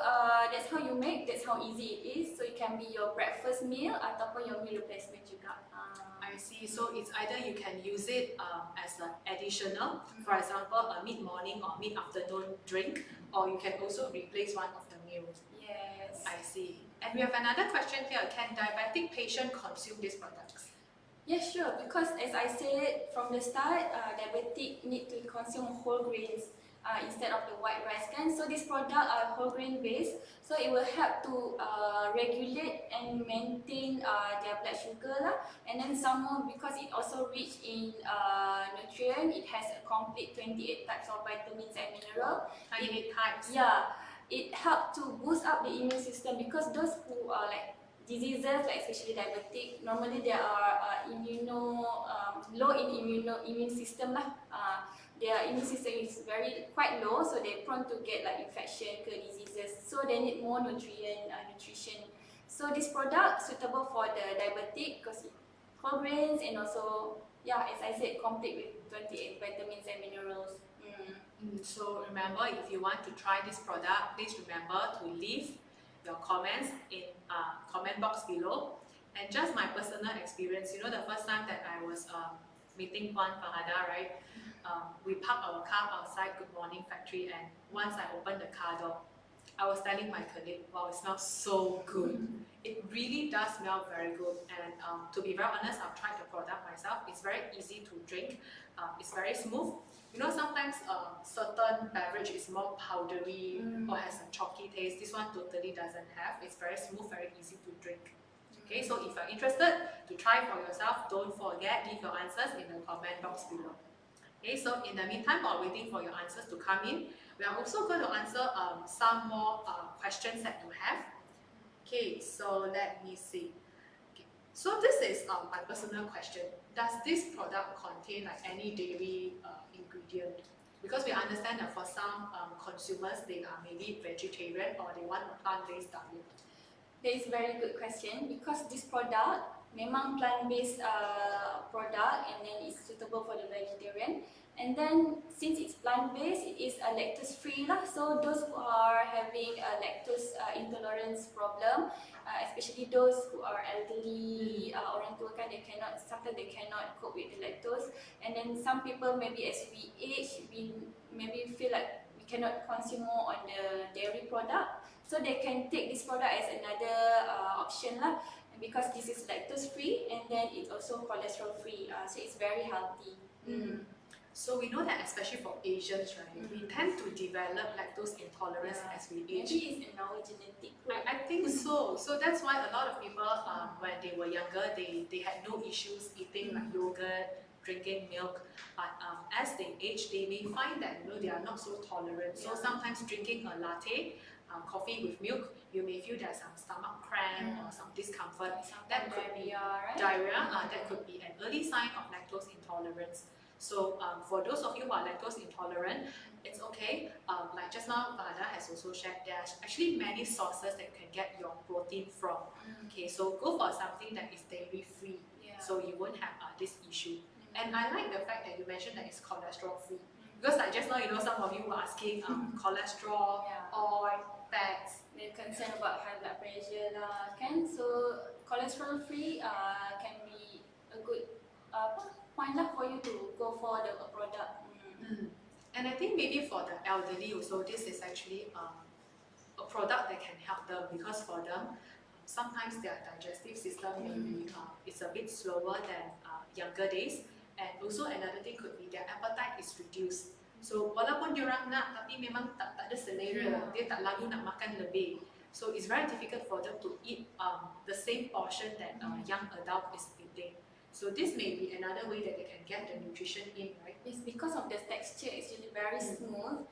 that's how you make. That's how easy it is. So it can be your breakfast meal ataupun your meal replacement juga. I see. So it's either you can use it as an additional, for example, a mid-morning or mid-afternoon drink, or you can also replace one of the meals. Yes. I see. And we have another question here. Can diabetic patient consume these products? Yes, sure. Because as I said from the start, diabetic need to consume whole grains. instead of the white rice kan. So this product are whole grain based, so it will help to regulate and maintain their blood sugar lah. And then some more, because it also rich in nutrient, it has a complete 28 types of vitamins and mineral. 28 types. Yeah, it helps to boost up the immune system, because those who are like diseases, like especially diabetic, normally they are low in immune system lah. Their immune system is quite low, so they're prone to get like infection ke diseases. So they need more nutrition. So this product suitable for the diabetic because it whole grains and also, yeah, as I said, complete with 28 vitamins and minerals. So remember, if you want to try this product, please remember to leave your comments in comment box below. And just my personal experience, the first time that I was meeting Puan Fahada, right? We parked our car outside GoodMorning factory, and once I opened the car door, I was telling my colleague, wow, it smells so good. It really does smell very good. And to be very honest, I've tried the product myself. It's very easy to drink. It's very smooth. Sometimes certain beverage is more powdery or has a chalky taste. This one totally doesn't have. It's very smooth, very easy to drink. Okay, so if you're interested to try for yourself, don't forget, leave your answers in the comment box below. Okay, so in the meantime, while waiting for your answers to come in, we are also going to answer some more questions that you have. Okay, so let me see. Okay. So this is my personal question. Does this product contain like any dairy ingredient? Because we understand that for some consumers, they are maybe vegetarian or they want a plant-based diet. That is a very good question, because this product memang plant-based product, and then it's suitable for the vegetarian. And then since it's plant-based, it is a lactose-free lah. So those who are having a lactose intolerance problem, especially those who are elderly, orang tua kan, sometimes they cannot cope with the lactose. And then some people, maybe as we age, we maybe feel like we cannot consume more on the dairy product. So they can take this product as another option lah, because this is lactose free, and then it's also cholesterol free, so it's very healthy. So we know that especially for Asians, right, we tend to develop lactose intolerance as we age. Maybe it's in our genetic. I think so. So that's why a lot of people, when they were younger, they had no issues eating like yogurt, drinking milk, but as they age, they may find that they are not so tolerant. So sometimes drinking a latte, coffee with milk, you may feel there's some stomach cramp or some discomfort. That could be diarrhea. That could be an early sign of lactose intolerance. So for those of you who are lactose intolerant, it's okay. Like just now, Fahada has also shared, there are actually many sources that you can get your protein from. Okay, so go for something that is dairy free, so you won't have this issue. And I like the fact that you mentioned that it's cholesterol free. Because like just now, some of you were asking cholesterol, oil, fats. They're concerned about high blood pressure lah, kan? So cholesterol free can be a good point lah for you to go for the product. And I think maybe for the elderly also, this is actually a product that can help them, because for them, sometimes their digestive system maybe it's a bit slower than younger days. And also another thing could be their appetite is reduced. So walaupun diorang nak, tapi memang tak ada selera, dia tak lalu nak makan lebih. So it's very difficult for them to eat the same portion that a young adult is eating. So this may be another way that they can get the nutrition in, right? Yes, because of the texture, it's really very smooth.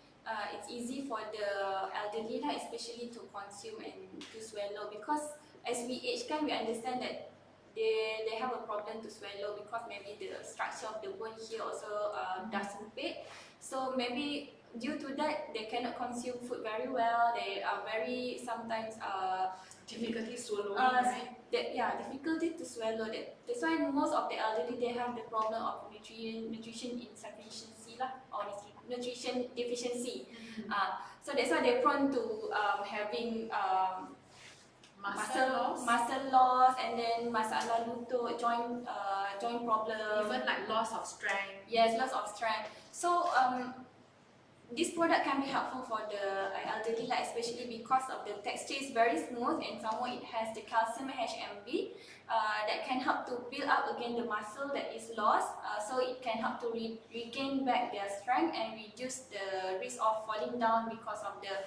It's easy for the elderly, especially to consume and to swallow. Because as we age, we understand that they have a problem to swallow, because maybe the structure of the bone here also doesn't fit. So maybe due to that, they cannot consume food very well. They are very sometimes difficulty swallowing, right? Difficulty to swallow. That's why most of the elderly, they have the problem of nutrition insufficiency lah, or nutrition deficiency. So that's why they're prone to having muscle loss, and then masalah lutut, joint problem, even like loss of strength. Yes, loss of strength. So this product can be helpful for the elderly, like especially because of the texture is very smooth and some more it has the calcium HMB that can help to build up again the muscle that is lost. So it can help to regain back their strength and reduce the risk of falling down because of the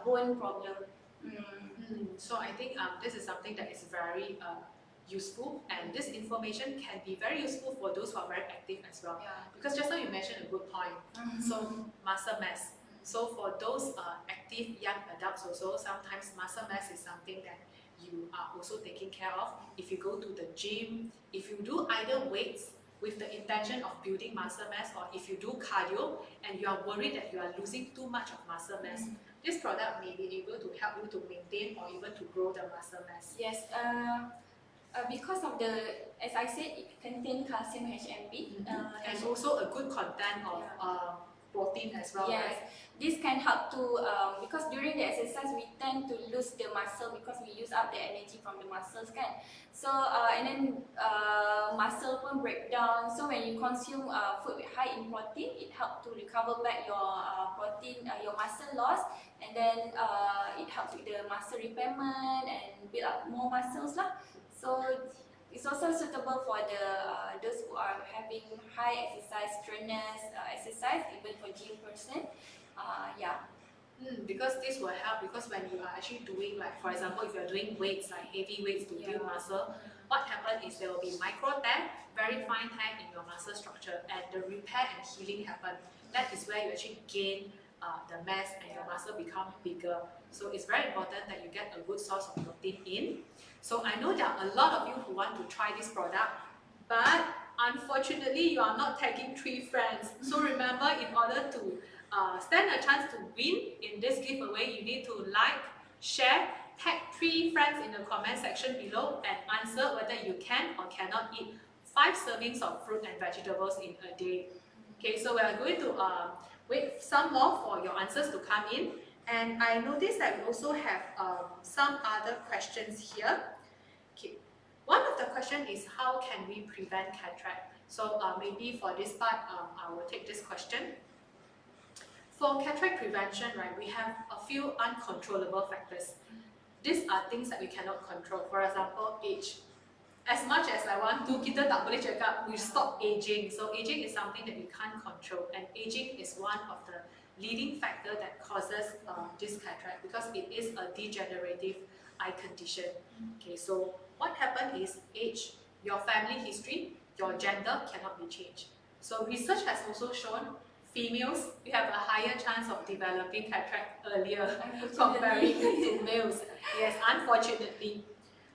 bone problem. So I think this is something that is very useful, and this information can be very useful for those who are very active as well. Yeah. Because just now you mentioned a good point. So muscle mass. So for those active young adults also, sometimes muscle mass is something that you are also taking care of. If you go to the gym, if you do either weights with the intention of building muscle mass, or if you do cardio and you are worried that you are losing too much of muscle mass, this product may be able to help you to maintain or even to grow the muscle mass. Yes, because of the, as I said, it contains calcium HMB. And also a good content of protein as well, yes, right? this can help to, because during the exercise we tend to lose the muscle because we use up the energy from the muscles kan. So and then muscle pun break down. So when you consume food with high in protein, it helps to recover back your protein, your muscle loss, and then it helps with the muscle repairment and build up more muscles lah. So it's also suitable for the those who are having high exercise strenuous exercise, even for gym person. Yeah. Because this will help, because when you are actually doing, like for example, if you are doing weights, like heavy weights to build muscle, what happens is there will be micro tear, very fine tear in your muscle structure, and the repair and healing happen. That is where you actually gain the mass and your muscle become bigger. So it's very important that you get a good source of protein in. So I know there are a lot of you who want to try this product, but unfortunately you are not tagging 3 friends. So remember, in order to stand a chance to win in this giveaway, you need to like, share, tag 3 friends in the comment section below and answer whether you can or cannot eat 5 servings of fruit and vegetables in a day. Okay, so we are going to wait some more for your answers to come in. And I noticed that we also have some other questions here. Okay. One of the questions is, how can we prevent cataract? So maybe for this part, I will take this question. For cataract prevention, right, we have a few uncontrollable factors. These are things that we cannot control. For example, age. As much as I want to, kita tak boleh cakap we stop aging. So aging is something that we can't control, and aging is one of the leading factor that causes this cataract, because it is a degenerative eye condition. Okay, so what happens is age, your family history, your gender cannot be changed. So research has also shown females, you have a higher chance of developing cataract earlier comparing to males. Yes, unfortunately.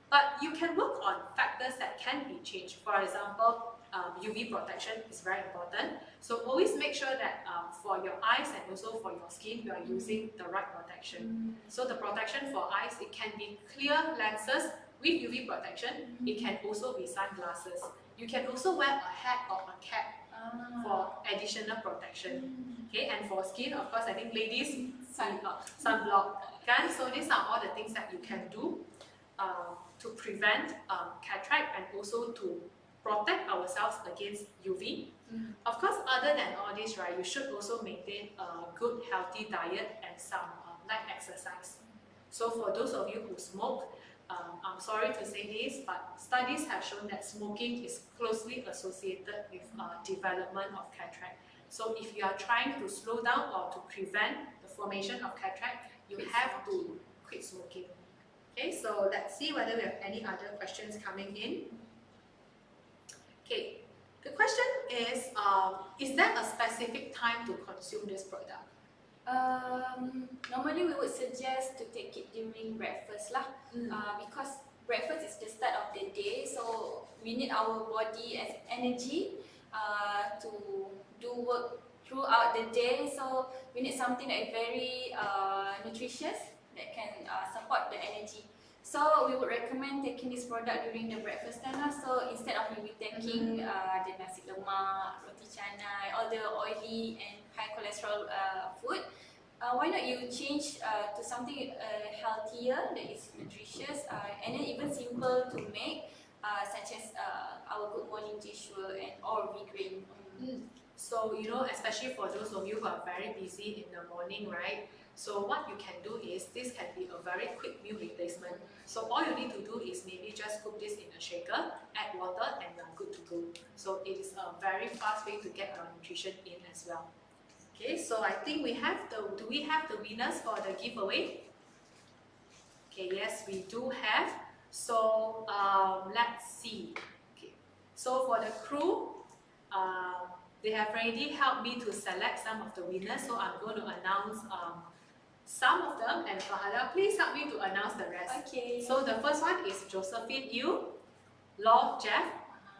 But you can work on factors that can be changed. For example, UV protection is very important. So always make sure that for your eyes and also for your skin, you are using the right protection. So the protection for eyes, it can be clear lenses with UV protection. It can also be sunglasses. You can also wear a hat or a cap for additional protection. Okay, and for skin, of course, I think ladies, sunblock. Okay? So these are all the things that you can do to prevent cataract and also to protect ourselves against UV. Of course, other than all this, right, you should also maintain a good healthy diet and some light exercise. So for those of you who smoke, I'm sorry to say this, but studies have shown that smoking is closely associated with development of cataract. So if you are trying to slow down or to prevent the formation of cataract, you have to quit smoking. Okay, so let's see whether we have any other questions coming in. Okay, the question is there a specific time to consume this product? Normally we would suggest to take it during breakfast lah, because breakfast is the start of the day, so we need our body as energy to do work throughout the day. So we need something that is very nutritious, that can support the energy. So we would recommend taking this product during the breakfast time lah. So instead of maybe taking the nasi lemak, roti canai, all the oily and high cholesterol food, why not you change to something healthier, that is nutritious, and then even simple to make, such as our GoodMorning tissue and or V-grain. So, especially for those of you who are very busy in the morning, right? So what you can do is, this can be a very quick meal replacement. So all you need to do is maybe just cook this in a shaker, add water, and you're good to go. So it is a very fast way to get your nutrition in as well. Okay, so I think do we have the winners for the giveaway? Okay, yes, we do have. So let's see. Okay, so for the crew, they have already helped me to select some of the winners. So I'm going to announce some of them, and Fahada, please help me to announce the rest. Okay. So the first one is Josephine Yu, Law Jeff,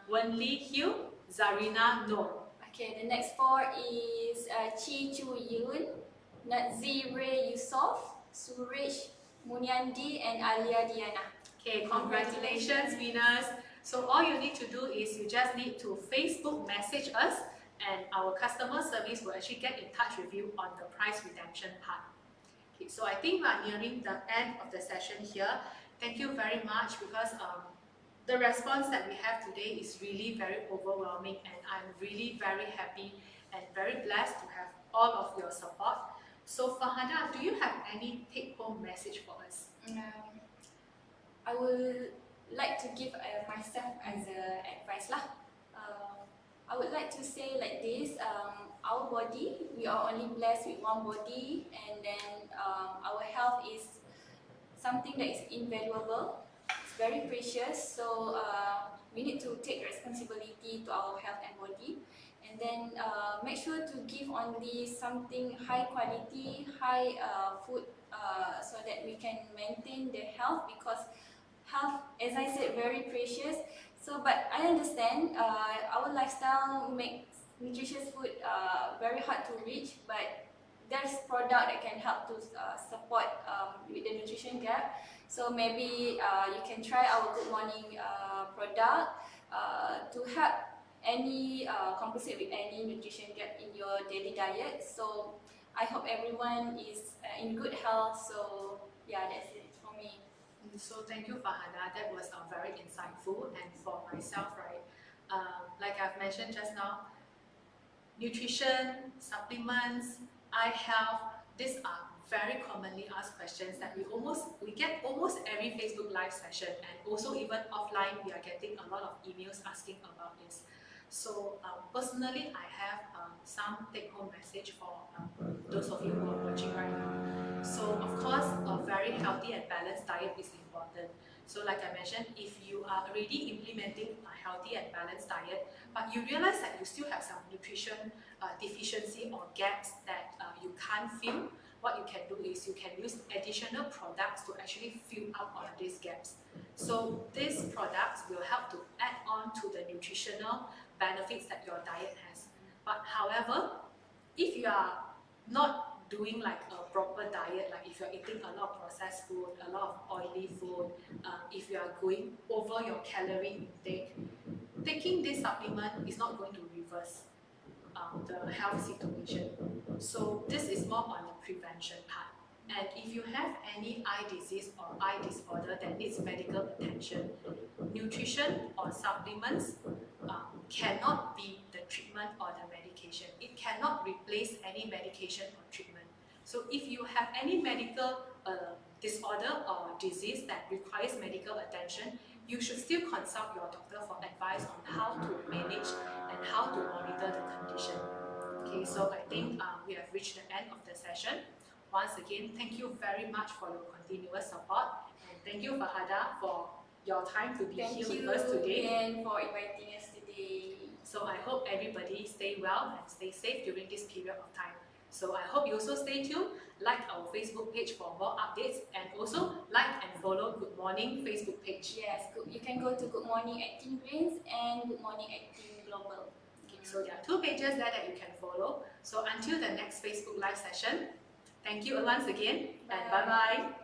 Wenli Hugh, Zarina Noor. Okay, the next 4 is Chi Chu Yun, Nazire Yusof, Suresh Munyandi, and Alia Diana. Okay, congratulations winners. So all you need to do is you just need to Facebook message us, and our customer service will actually get in touch with you on the prize redemption part. Okay, so I think we are nearing the end of the session here. Thank you very much, because the response that we have today is really very overwhelming, and I'm really very happy and very blessed to have all of your support. So Fahada, do you have any take-home message for us? I would like to give myself as an advice lah. I would like to say like this: our body, we are only blessed with one body, and then our health is something that is invaluable. It's very precious. So we need to take responsibility to our health and body, and then make sure to give only something high quality, high food, so that we can maintain the health, because health, as I said, very precious. So, but I understand our lifestyle makes nutritious food very hard to reach, but there's product that can help to support with the nutrition gap. So maybe you can try our Good Morning product to help any compensate with any nutrition gap in your daily diet. So I hope everyone is in good health. So yeah, that's it for me. So thank you, Fahada. That was very insightful. And for myself, right, like I've mentioned just now, nutrition, supplements, eye health, these are very commonly asked questions that we get almost every Facebook live session, and also even offline we are getting a lot of emails asking about this. So personally, I have some take-home message for those of you who are watching right now. So of course, a very healthy and balanced diet is important. So like I mentioned, if you are already implementing a healthy and balanced diet, but you realize that you still have some nutrition deficiency or gaps that you can't fill, what you can do is you can use additional products to actually fill up on these gaps. So these products will help to add on to the nutritional benefits that your diet has. But however, if you are not doing like a proper diet, like if you're eating a lot of processed food, a lot of oily food, if you are going over your calorie intake, taking this supplement is not going to reverse the health situation. So this is more on the prevention part. And if you have any eye disease or eye disorder that needs medical attention, nutrition or supplements cannot be the treatment or the medication. It cannot replace any medication or treatment. So if you have any medical disorder or disease that requires medical attention, you should still consult your doctor for advice on how to manage and how to monitor the condition. Okay, so I think we have reached the end of the session. Once again, thank you very much for your continuous support, and thank you, Fahada, for your time to be here with us today. Thank you and for inviting us today. So I hope everybody stay well and stay safe during this period of time. So I hope you also stay tuned, like our Facebook page for more updates, and also like and follow Good Morning Facebook page. Yes, you can go to Good Morning Acting Greens and Good Morning Acting Global. Okay, so there are 2 pages there that you can follow. So until the next Facebook live session, thank you once again, and bye-bye.